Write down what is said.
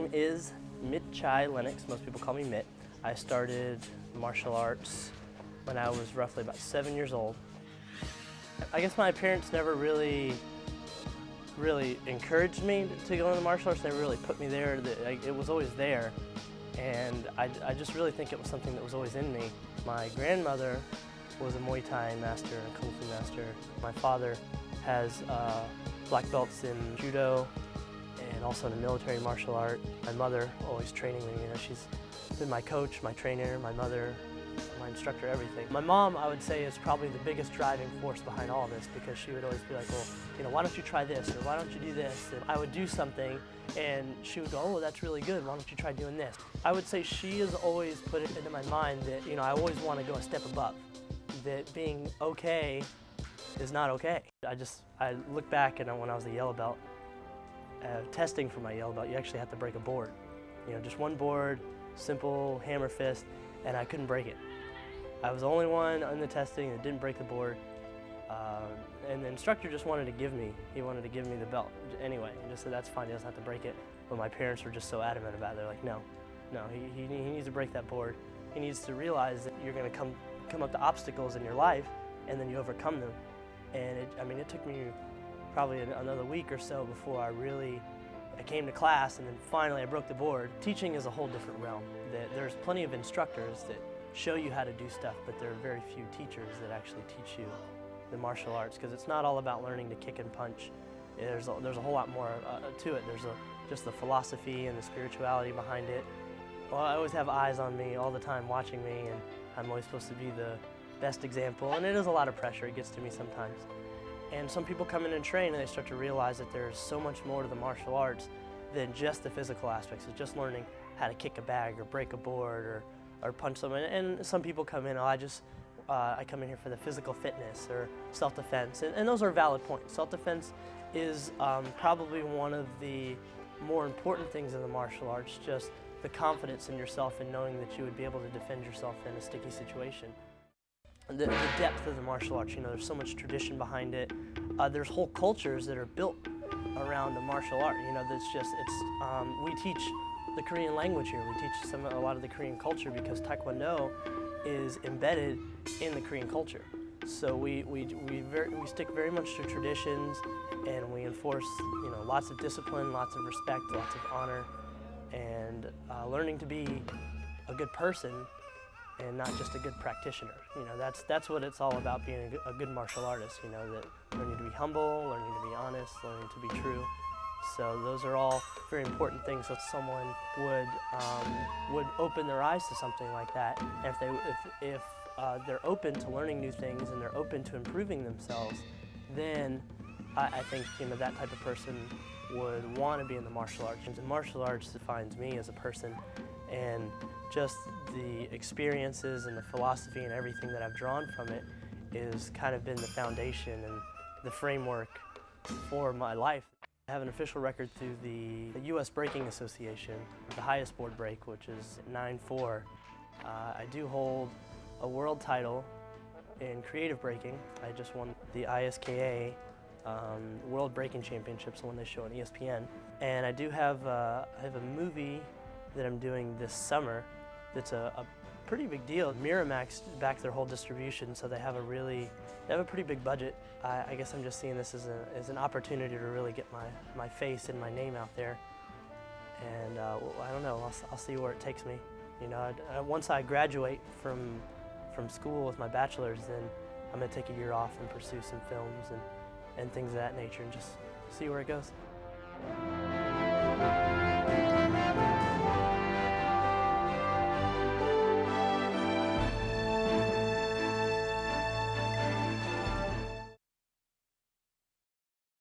name is Mitt Lennox. Most people call me Mitt. I started martial arts when I was roughly about 7 years old. I guess my parents never really encouraged me to go into martial arts. They never really put me there. It was always there. And I just really think it was something that was always in me. My grandmother was a Muay Thai master, a Kung Fu master. My father has black belts in Judo and also in a military martial art. My mother always training me, she's been my coach, my trainer, my mother, my instructor, everything. My mom, I would say, is probably the biggest driving force behind all this, because she would always be like, well, why don't you try this, or why don't you do this? And I would do something and she would go, oh, that's really good, why don't you try doing this? I would say she has always put it into my mind that, I always want to go a step above, that being okay is not okay. I look back and when I was a yellow belt, testing for my yellow belt, you actually have to break a board. Just one board, simple hammer fist, and I couldn't break it. I was the only one in the testing that didn't break the board, and the instructor just wanted to give me the belt anyway, and just said that's fine, he doesn't have to break it. But my parents were just so adamant about it. They're like, no, he needs to break that board. He needs to realize that you're going to come up to obstacles in your life, and then you overcome them. And it took me probably another week or so before I came to class, and then finally I broke the board. Teaching is a whole different realm. There's plenty of instructors that show you how to do stuff, but there are very few teachers that actually teach you the martial arts, because it's not all about learning to kick and punch. There's a whole lot more to it. There's just the philosophy and the spirituality behind it. Well, I always have eyes on me all the time watching me, and I'm always supposed to be the best example, and it is a lot of pressure. It gets to me sometimes. And some people come in and train and they start to realize that there's so much more to the martial arts than just the physical aspects. It's just learning how to kick a bag or break a board or punch someone. And some people come in, I come in here for the physical fitness or self-defense, and those are valid points. Self-defense is probably one of the more important things in the martial arts, just the confidence in yourself and knowing that you would be able to defend yourself in a sticky situation. The depth of the martial arts, there's so much tradition behind it. There's whole cultures that are built around the martial art. We teach the Korean language here. We teach a lot of the Korean culture, because Taekwondo is embedded in the Korean culture. So we stick very much to traditions, and we enforce lots of discipline, lots of respect, lots of honor, and learning to be a good person and not just a good practitioner. That's what it's all about, being a good martial artist, that learning to be humble, learning to be honest, learning to be true. So those are all very important things, so someone would open their eyes to something like that. And if they're open to learning new things and they're open to improving themselves, then I think that type of person would want to be in the martial arts. And the martial arts defines me as a person, and just the experiences and the philosophy and everything that I've drawn from it is kind of been the foundation and the framework for my life. I have an official record through the U.S. Breaking Association, the highest board break, which is 9-4. I do hold a world title in creative breaking. I just won the ISKA World Breaking Championships, the one they show on ESPN. And I do have a movie that I'm doing this summer that's a pretty big deal. Miramax backed their whole distribution, so they have a pretty big budget. I guess I'm just seeing this as an opportunity to really get my face and my name out there. And I don't know, I'll see where it takes me. Once I graduate from school with my bachelor's, then I'm going to take a year off and pursue some films and things of that nature, and just see where it goes.